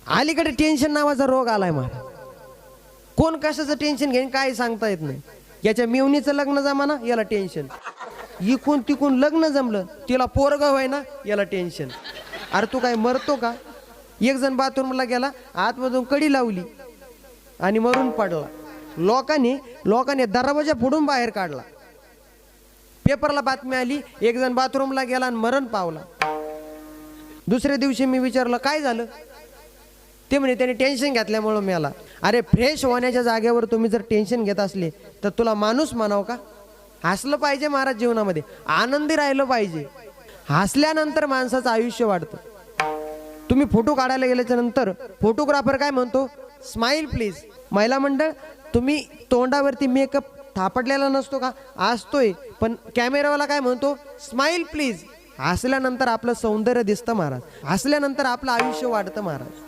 अलीकडे टेन्शन नावाचा रोग आलाय महाराज. कोण कशाचं टेन्शन घेईन काय सांगता येत नाही. याच्या मिवणीचं लग्न जमाना याला टेन्शन, इकून तिकून लग्न जमलं तिला पोरग व्हाय ना याला टेन्शन. अरे तू काय मरतो का? एक जण बाथरूमला गेला, आतमधून कडी लावली आणि मरून पडला. लोकांनी दरवाजा फोडून बाहेर काढला. पेपरला बातमी आली, एक जण बाथरूमला गेला आणि मरण पावला. दुसऱ्या दिवशी मी विचारलं काय झालं, ते म्हणे त्याने टेन्शन घेतल्यामुळं मेला. अरे फ्रेश होण्याच्या जागेवर तुम्ही जर टेन्शन घेत असले तर तुला माणूस मानाव का? हसलं पाहिजे महाराज, जीवनामध्ये आनंदी राहिलं पाहिजे. हसल्यानंतर माणसाचं आयुष्य वाढतं. तुम्ही फोटो काढायला गेल्याच्या नंतर फोटोग्राफर काय म्हणतो, स्माईल प्लीज. महिला मंडळ, तुम्ही तोंडावरती मेकअप थापडलेला नसतो का? असतोय, पण कॅमेरावाला काय म्हणतो, स्माईल प्लीज. हसल्यानंतर आपलं सौंदर्य दिसतं महाराज, हसल्यानंतर आपलं आयुष्य वाढतं महाराज.